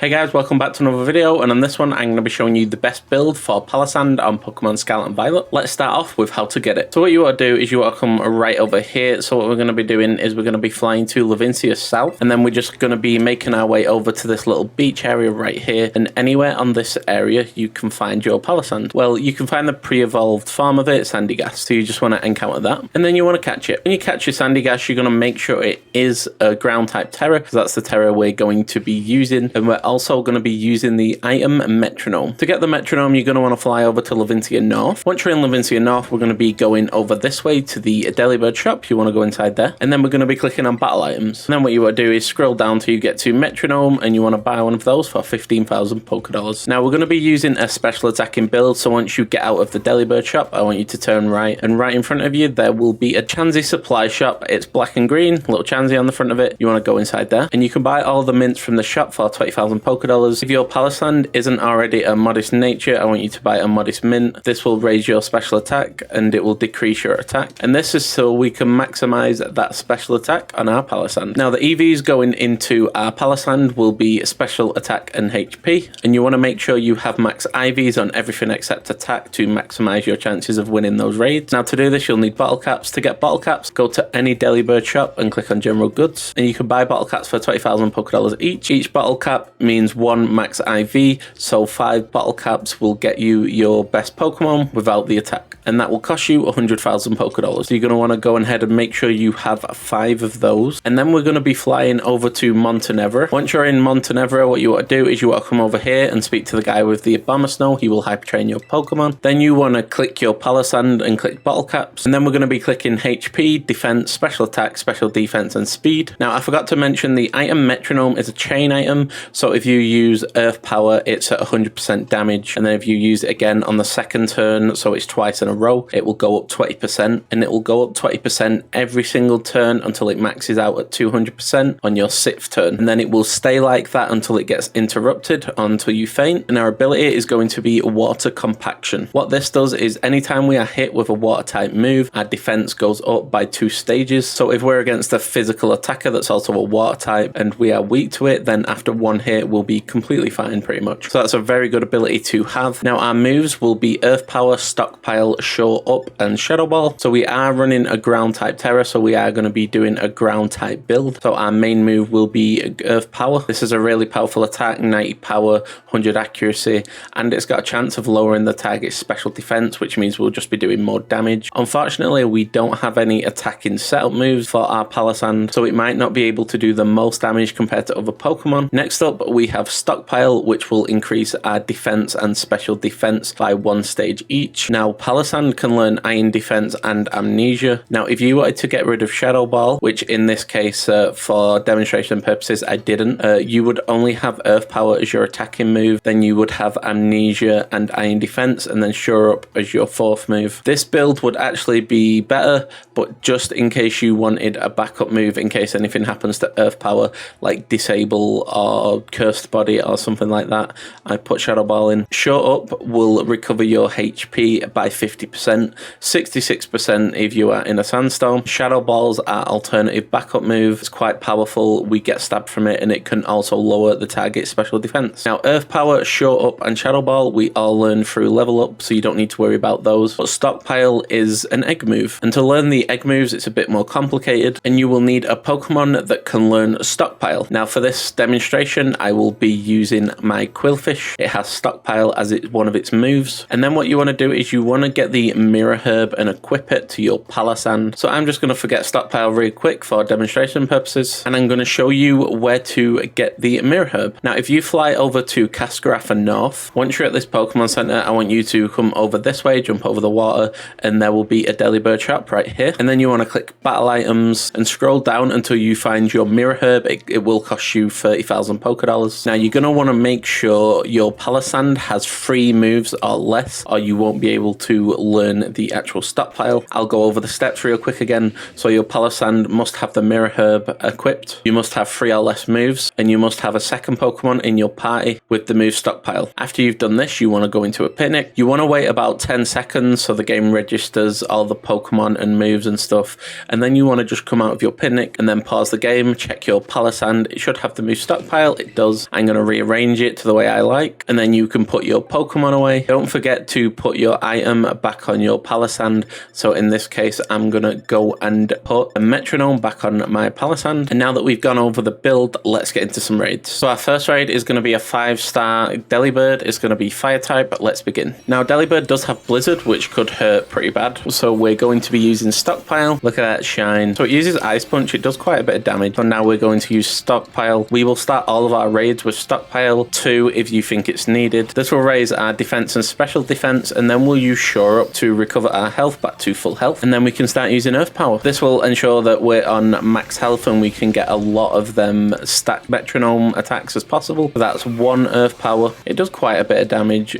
Hey guys, welcome back to another video, and on this one I'm going to be showing you the best build for Palossand on Pokemon Scarlet and Violet. Let's start off with how to get it. So what you want to do is you want to come right over here. So what we're going to be doing is we're going to be flying to Levincia South, and then we're just going to be making our way over to this little beach area right here, and anywhere on this area you can find your Palossand. Well, you can find the pre-evolved form of it, Sandygast, so you just want to encounter that, and then you want to catch it. When you catch your Sandygast, you're going to make sure it is a ground type Tera, because that's the Tera we're going to be using, and we're also going to be using the item metronome. To get the metronome, you're going to want to fly over to Levincia North. Once you're in Levincia North, we're going to be going over this way to the Delibird shop. You want to go inside there, and then we're going to be clicking on battle items. And then what you want to do is scroll down till you get to metronome, and you want to buy one of those for 15,000 Pokedollars. Now we're going to be using a special attacking build, so once you get out of the Delibird shop, I want you to turn right, and right in front of you there will be a Chansey supply shop. It's black and green, little Chansey on the front of it. You want to go inside there, and you can buy all the mints from the shop for 20,000 Pokedollars. If your Palossand isn't already a modest nature, I want you to buy a modest mint. This will raise your special attack and it will decrease your attack. And this is so we can maximize that special attack on our Palossand. Now the EVs going into our Palossand will be special attack and HP. And you want to make sure you have max IVs on everything except attack to maximize your chances of winning those raids. Now to do this, you'll need bottle caps. To get bottle caps, go to any Delibird shop and click on general goods. And you can buy bottle caps for 20,000 Pokedollars each. Each bottle cap means one max IV, so 5 bottle caps will get you your best Pokemon without the attack, and that will cost you 100,000 Pokedollars. So you're going to want to go ahead and make sure you have 5 of those, and then we're going to be flying over to Montenevera. Once you're in Montenevera, what you want to do is you want to come over here and speak to the guy with the Bomber Snow. He will hyper train your Pokemon. Then you want to click your Palossand and click bottle caps, and then we're going to be clicking HP, defense, special attack, special defense, and speed. Now I forgot to mention the item metronome is a chain item, so if you use Earth Power, it's at 100% damage, and then if you use it again on the second turn, so it's twice in a row, it will go up 20%, and it will go up 20% every single turn until it maxes out at 200% on your 6th turn, and then it will stay like that until it gets interrupted, until you faint. And our ability is going to be water compaction. What this does is anytime we are hit with a water type move, our defense goes up by 2 stages. So if we're against a physical attacker that's also a water type and we are weak to it, then after one hit we'll be completely fine pretty much. So that's a very good ability to have. Now our moves will be Earth Power, Stockpile, Show Up, and Shadow Ball. So we are running a ground type Tera, so we are going to be doing a ground type build. So our main move will be Earth Power. This is a really powerful attack, 90 power, 100 accuracy, and it's got a chance of lowering the target's special defense, which means we'll just be doing more damage. Unfortunately, we don't have any attacking setup moves for our Palossand, so it might not be able to do the most damage compared to other Pokemon. Next up, we have Stockpile, which will increase our defense and special defense by 1 stage each. Now Palossand can learn Iron Defense and Amnesia. Now if you wanted to get rid of Shadow Ball, which in this case for demonstration purposes I didn't, you would only have Earth Power as your attacking move, then you would have Amnesia and Iron Defense, and then Shore Up as your 4th move. This build would actually be better, but just in case you wanted a backup move in case anything happens to Earth Power, like Disable or Cursed Body or something like that, I put Shadow Ball in. Show Up will recover your HP by 50%, 66% if you are in a sandstorm. Shadow Balls are alternative backup move. It's quite powerful. We get stabbed from it, and it can also lower the target's special defense. Now Earth Power, Show Up, and Shadow Ball we all learn through level up, so you don't need to worry about those. But Stockpile is an egg move, and to learn the egg moves it's a bit more complicated, and you will need a Pokemon that can learn Stockpile. Now for this demonstration I will be using my Quillfish. It has Stockpile as one of its moves, and then what you want to do is you want to get the Mirror Herb and equip it to your Palossand. So I'm just going to forget Stockpile really quick for demonstration purposes, and I'm going to show you where to get the Mirror Herb. Now if you fly over to Cascarafa North, once you're at this Pokemon Center, I want you to come over this way, jump over the water, and there will be a Delibird shop right here, and then you want to click battle items and scroll down until you find your Mirror Herb. It will cost you 30,000 Pokedollars. Now you're going to want to make sure your Palossand has 3 moves or less, or you won't be able to learn the actual Stockpile. I'll go over the steps real quick again. So your Palossand must have the Mirror Herb equipped, you must have 3 or less moves, and you must have a second Pokemon in your party with the move Stockpile. After you've done this, you want to go into a picnic. You want to wait about 10 seconds so the game registers all the Pokemon and moves and stuff, and then you want to just come out of your picnic and then pause the game, check your Palossand. It should have the move Stockpile. It does. because I'm going to rearrange it to the way I like. And then you can put your Pokemon away. Don't forget to put your item back on your Palossand. So in this case, I'm going to go and put a metronome back on my Palossand. And now that we've gone over the build, let's get into some raids. So our first raid is going to be a 5-star Delibird. It's going to be fire type. Let's begin. Now Delibird does have Blizzard, which could hurt pretty bad. So we're going to be using Stockpile. Look at that shine. So it uses Ice Punch. It does quite a bit of damage. So now we're going to use Stockpile. We will start all of our raids with Stockpile 2 if you think it's needed. This will raise our defense and special defense, and then we'll use Shore Up to recover our health back to full health, and then we can start using Earth Power. This will ensure that we're on max health and we can get a lot of them stacked metronome attacks as possible. So that's 1 Earth Power. It does quite a bit of damage.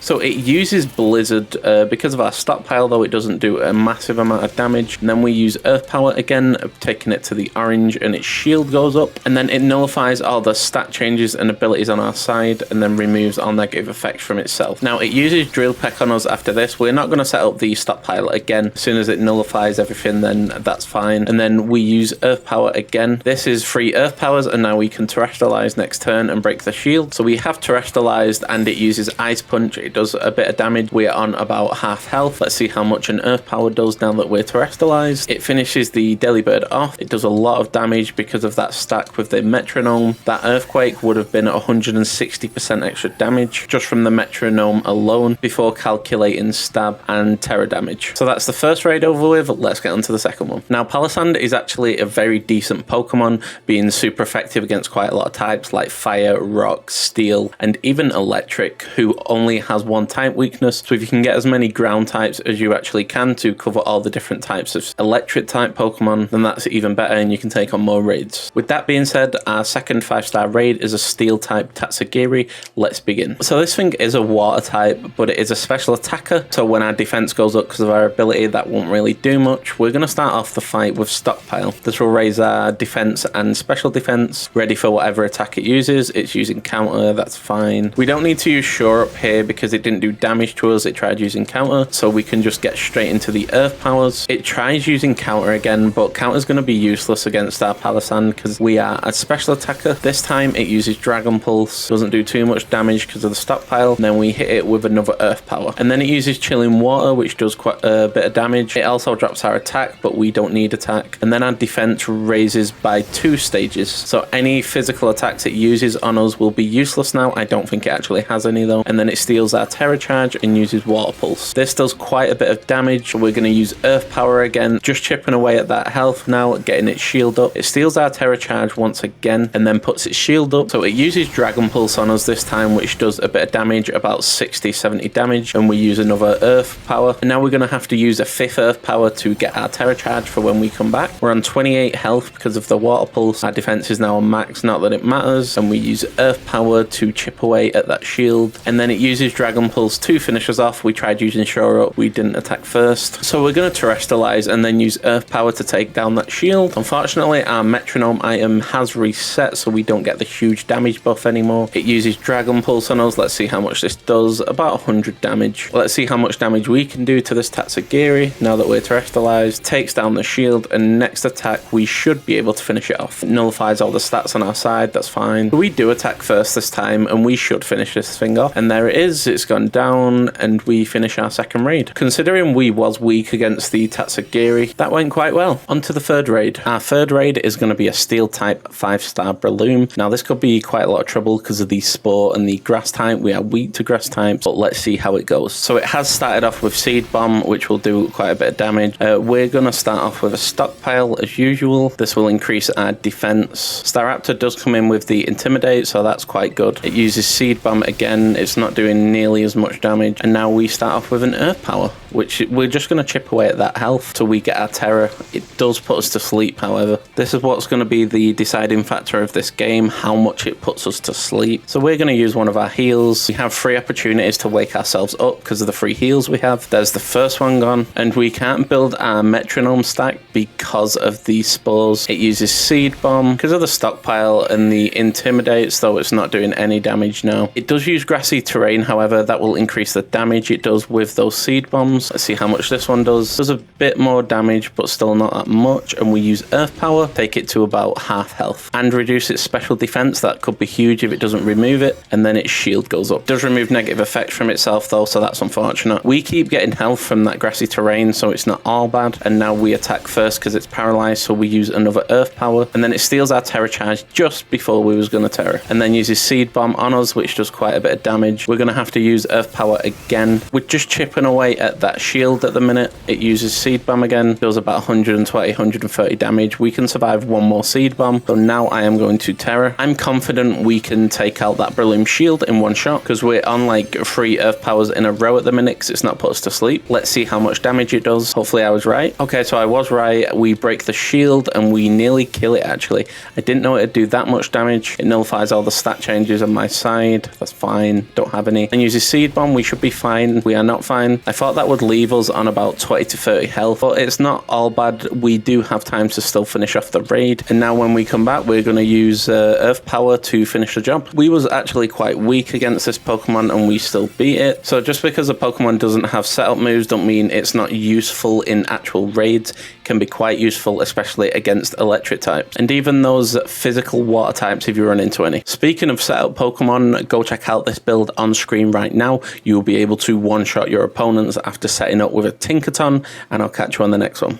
So it uses Blizzard because of our Stockpile, though it doesn't do a massive amount of damage. And then we use Earth Power again, taking it to the orange, and its shield goes up, and then it nullifies all the stat changes and abilities on our side, and then removes all negative effects from itself. Now it uses Drill Peck on us after this. We're not going to set up the Stockpile again. As soon as it nullifies everything, then that's fine. And then we use Earth Power again. This is 3 Earth Powers, and now we can Terrestrialize next turn and break the shield. So we have Terrestrialized, and it uses Ice Punch. It does a bit of damage. We're on about half health. Let's see how much an Earth Power does now that we're Terrestrialized. It finishes the Delibird off. It does a lot of damage because of that stack with the metronome. That Earthquake would have been 160% extra damage just from the metronome alone before calculating stab and terror damage. So that's the first raid over with. Let's get on to the second one. Now Palossand is actually a very decent Pokemon, being super effective against quite a lot of types like fire, rock, steel, and even electric, who only has 1 type weakness. So if you can get as many ground types as you actually can to cover all the different types of electric type Pokemon, then that's even better and you can take on more raids. With that being said, our second 5-star raid is a steel type Tatsugiri. Let's begin. So this thing is a water type, but it is a special attacker. So when our defense goes up because of our ability, that won't really do much. We're going to start off the fight with Stockpile. This will raise our defense and special defense, ready for whatever attack it uses. It's using counter, that's fine. We don't need to use Shore Up here because it didn't do damage to us. It tried using counter, so we can just get straight into the Earth Powers. It tries using counter again, but counter is going to be useless against our Palossand because we are a special attacker. This time it uses Dragon Pulse, doesn't do too much damage because of the Stockpile. And then we hit it with another Earth Power, and then it uses Chilling Water, which does quite a bit of damage. It also drops our attack, but we don't need attack. And then our defense raises by 2 stages, so any physical attacks it uses on us will be useless now. I don't think it actually has any though. And then it steals our Terra Charge and uses Water Pulse. This does quite a bit of damage. We're going to use Earth Power again, just chipping away at that health now, getting its shield up. It steals our Terra Charge once again and then puts its shield up. So it uses Dragon Pulse on us this time, which does a bit of damage, about 60-70 damage, and we use another Earth Power. And now we're going to have to use a 5th Earth Power to get our Terra Charge for when we come back. We're on 28 health because of the Water Pulse. Our defense is now on max, not that it matters, and we use Earth Power to chip away at that shield. And then it uses Dragon Pulse to finish us off. We tried using Shore Up, we didn't attack first. So we're going to Terrestrialize and then use Earth Power to take down that shield. Unfortunately, our metronome item has reset, so we don't get the huge damage buff anymore. It uses Dragon Pulse on us. Let's see how much this does. About 100 damage. Let's see how much damage we can do to this Tatsugiri now that we're Terrestrialized. Takes down the shield, and next attack we should be able to finish it off. It nullifies all the stats on our side, that's fine. We do attack first this time and we should finish this thing off. And there it is, it's gone down and we finish our second raid. Considering we was weak against the Tatsugiri, that went quite well. On to the third raid. Our third raid is going to be a steel type 5-star Breloom. Now this could be quite a lot of trouble because of the spore and the grass type. We are weak to grass types, but let's see how it goes. So it has started off with Seed Bomb, which will do quite a bit of damage. We're going to start off with a Stockpile as usual. This will increase our defense. Staraptor does come in with the Intimidate, so that's quite good. It uses Seed Bomb again. It's not doing nearly as much damage. And now we start off with an Earth Power, which we're just going to chip away at that health till we get our Terror. It does put us to sleep, however. This is what's going to be the deciding factor of this game, how much it puts us to sleep. So we're going to use one of our heals. We have 3 opportunities to wake ourselves up because of the 3 heals we have. There's the first one gone, and we can't build our metronome stack because of the spores. It uses Seed Bomb because of the Stockpile and the Intimidates, though it's not doing any damage now. It does use Grassy Terrain, however. That will increase the damage it does with those Seed Bombs. bombs. Let's see how much this one does. Does a bit more damage, but still not that much. And we use Earth Power, take it to about half health, and reduce its special defense. That could be huge if it doesn't remove it, and then its shield goes up. It does remove negative effects from itself though, so that's unfortunate. We keep getting health from that grassy terrain, so it's not all bad. And now we attack first because it's paralyzed, so we use another Earth Power, and then it steals our Terra charge just before we was going to Terra, and then uses Seed Bomb on us, which does quite a bit of damage. We're going to have to use Earth Power again. We're just chipping away at that shield at the minute. It uses Seed Bomb again, does about 120, 130 damage. We can survive one more Seed Bomb, so now I am going to Terra. I'm confident we can take out that Brillium Shield in one shot, because we're on like 3 Earth Powers in a row at the minute, because it's not put us to sleep. Let's see how much damage it does. Hopefully I was right. Okay, so I was right. We break the shield and we nearly kill it actually. I didn't know it'd do that much damage. It nullifies all the stat changes on my side. That's fine. Don't have any. And uses Seed Bomb. We should be fine. We are not fine. I thought that would leave us on about 20 to 30 health, but it's not all bad. We do have time to still finish off the raid. And now when we come back, we're going to use Earth Power to finish the job. We was actually quite weak against this Pokemon and we still beat it. So just because a Pokemon doesn't have setup moves don't mean it's not useful in actual raids. It can be quite useful, especially against electric types. And even those physical water types if you run into any. Speaking of setup Pokemon, go check out this build on screen right now. You'll be able to one-shot your opponents after setting up with a Tinkaton, and I'll catch you on the next one.